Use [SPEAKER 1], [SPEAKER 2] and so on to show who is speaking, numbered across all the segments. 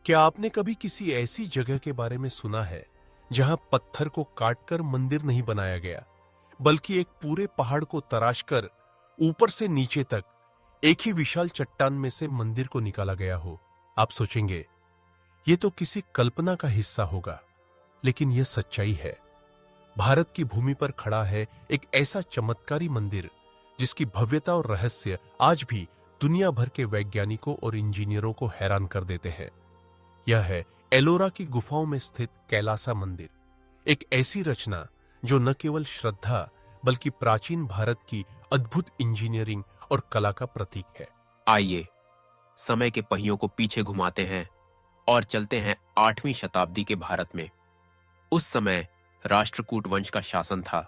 [SPEAKER 1] क्या आपने कभी किसी ऐसी जगह के बारे में सुना है जहां पत्थर को काटकर मंदिर नहीं बनाया गया, बल्कि एक पूरे पहाड़ को तराशकर ऊपर से नीचे तक एक ही विशाल चट्टान में से मंदिर को निकाला गया हो? आप सोचेंगे ये तो किसी कल्पना का हिस्सा होगा, लेकिन यह सच्चाई है। भारत की भूमि पर खड़ा है एक ऐसा चमत्कारी मंदिर जिसकी भव्यता और रहस्य आज भी दुनिया भर के वैज्ञानिकों और इंजीनियरों को हैरान कर देते हैं। यह है एलोरा की गुफाओं में स्थित कैलासा मंदिर, एक ऐसी रचना जो न केवल श्रद्धा बल्कि प्राचीन भारत की अद्भुत इंजीनियरिंग और कला का प्रतीक है।
[SPEAKER 2] आइए समय के पहियों को पीछे घुमाते हैं और चलते हैं 8वीं शताब्दी के भारत में। उस समय राष्ट्रकूट वंश का शासन था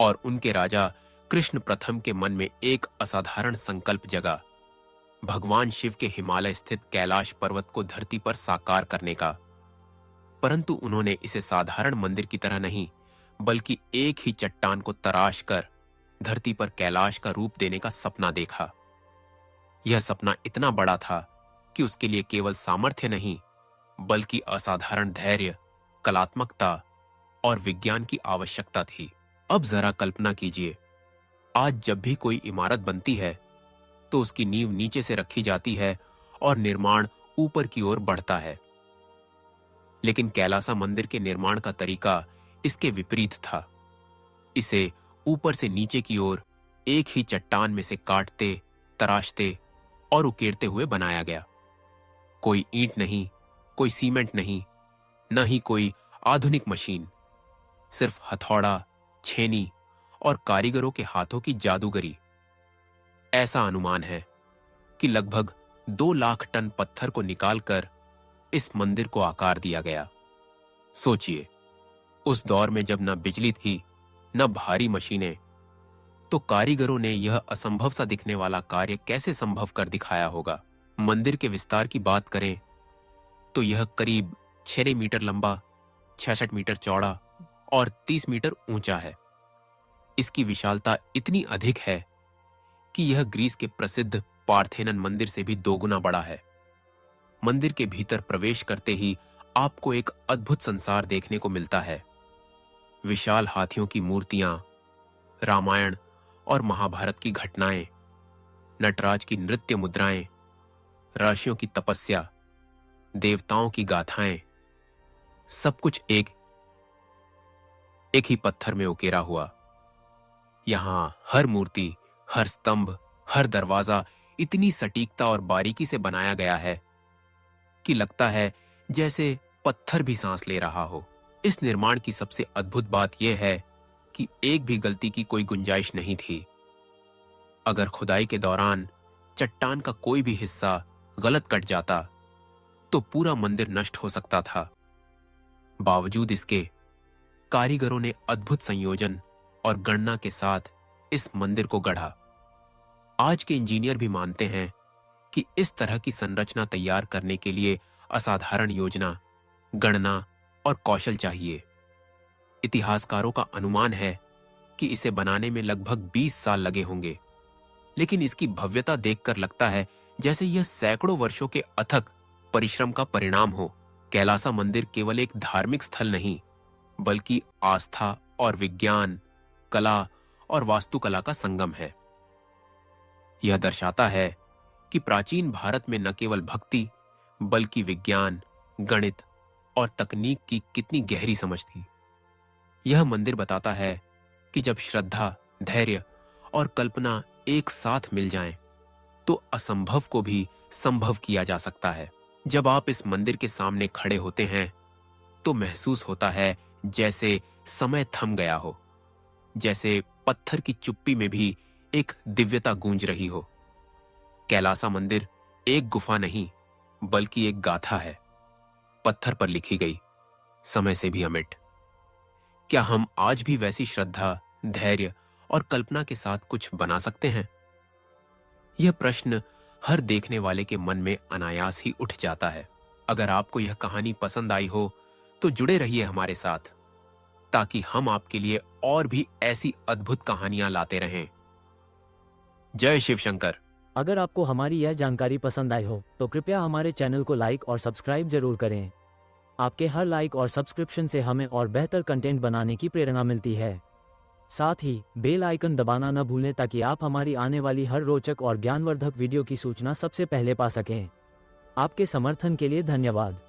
[SPEAKER 2] और उनके राजा कृष्ण प्रथम के मन में एक असाधारण संकल्प जगा, भगवान शिव के हिमालय स्थित कैलाश पर्वत को धरती पर साकार करने का। परंतु उन्होंने इसे साधारण मंदिर की तरह नहीं, बल्कि एक ही चट्टान को तराश कर धरती पर कैलाश का रूप देने का सपना देखा। यह सपना इतना बड़ा था कि उसके लिए केवल सामर्थ्य नहीं, बल्कि असाधारण धैर्य, कलात्मकता और विज्ञान की आवश्यकता थी। अब जरा कल्पना कीजिए, आज जब भी कोई इमारत बनती है तो उसकी नींव नीचे से रखी जाती है और निर्माण ऊपर की ओर बढ़ता है। लेकिन कैलासा मंदिर के निर्माण का तरीका इसके विपरीत था। इसे ऊपर से नीचे की ओर एक ही चट्टान में से काटते, तराशते और उकेरते हुए बनाया गया। कोई ईंट नहीं, कोई सीमेंट नहीं, न ही कोई आधुनिक मशीन, सिर्फ हथौड़ा, छेनी और कारीगरों के हाथों की जादूगरी। ऐसा अनुमान है कि लगभग 2 लाख टन पत्थर को निकालकर इस मंदिर को आकार दिया गया। सोचिए, उस दौर में जब न बिजली थी न भारी मशीनें, तो कारीगरों ने यह असंभव सा दिखने वाला कार्य कैसे संभव कर दिखाया होगा। मंदिर के विस्तार की बात करें तो यह करीब 6 मीटर लंबा, 66 मीटर चौड़ा और 30 मीटर ऊंचा है। इसकी विशालता इतनी अधिक है कि यह ग्रीस के प्रसिद्ध पार्थेनन मंदिर से भी 2 गुना बड़ा है। मंदिर के भीतर प्रवेश करते ही आपको एक अद्भुत संसार देखने को मिलता है। विशाल हाथियों की मूर्तियां, रामायण और महाभारत की घटनाएं, नटराज की नृत्य मुद्राएं, ऋषियों की तपस्या, देवताओं की गाथाएं, सब कुछ एक ही पत्थर में उकेरा हुआ। यहां हर मूर्ति, हर स्तंभ, हर दरवाजा इतनी सटीकता और बारीकी से बनाया गया है कि लगता है जैसे पत्थर भी सांस ले रहा हो। इस निर्माण की सबसे अद्भुत बात यह है कि एक भी गलती की कोई गुंजाइश नहीं थी। अगर खुदाई के दौरान चट्टान का कोई भी हिस्सा गलत कट जाता तो पूरा मंदिर नष्ट हो सकता था। बावजूद इसके कारीगरों ने अद्भुत संयोजन और गणना के साथ इस मंदिर को गढ़ा। आज के इंजीनियर भी मानते हैं कि इस तरह की संरचना तैयार करने के लिए असाधारण योजना, गणना और कौशल चाहिए। इतिहासकारों का अनुमान है कि इसे बनाने में लगभग 20 साल लगे होंगे, लेकिन इसकी भव्यता देखकर लगता है जैसे यह सैकड़ों वर्षों के अथक परिश्रम का परिणाम हो। कैलासा मंदिर केवल एक धार्मिक स्थल नहीं, बल्कि आस्था और विज्ञान, कला और वास्तुकला का संगम है। यह दर्शाता है कि प्राचीन भारत में न केवल भक्ति, बल्कि विज्ञान, गणित और तकनीक की कितनी गहरी समझ थी। यह मंदिर बताता है कि जब श्रद्धा, धैर्य और कल्पना एक साथ मिल जाएं, तो असंभव को भी संभव किया जा सकता है। जब आप इस मंदिर के सामने खड़े होते हैं तो महसूस होता है जैसे समय थम गया हो, जैसे पत्थर की चुप्पी में भी एक दिव्यता गूंज रही हो। कैलासा मंदिर एक गुफा नहीं, बल्कि एक गाथा है, पत्थर पर लिखी गई, समय से भी अमिट। क्या हम आज भी वैसी श्रद्धा, धैर्य और कल्पना के साथ कुछ बना सकते हैं? यह प्रश्न हर देखने वाले के मन में अनायास ही उठ जाता है। अगर आपको यह कहानी पसंद आई हो तो जुड़े रहिए हमारे साथ, ताकि हम आपके लिए और भी ऐसी अद्भुत कहानियां लाते रहें। जय शिव शंकर।
[SPEAKER 3] अगर आपको हमारी यह जानकारी पसंद आई हो तो कृपया हमारे चैनल को लाइक और सब्सक्राइब जरूर करें। आपके हर लाइक और सब्सक्रिप्शन से हमें और बेहतर कंटेंट बनाने की प्रेरणा मिलती है। साथ ही बेल आइकन दबाना न भूलें ताकि आप हमारी आने वाली हर रोचक और ज्ञानवर्धक वीडियो की सूचना सबसे पहले पा सकें। आपके समर्थन के लिए धन्यवाद।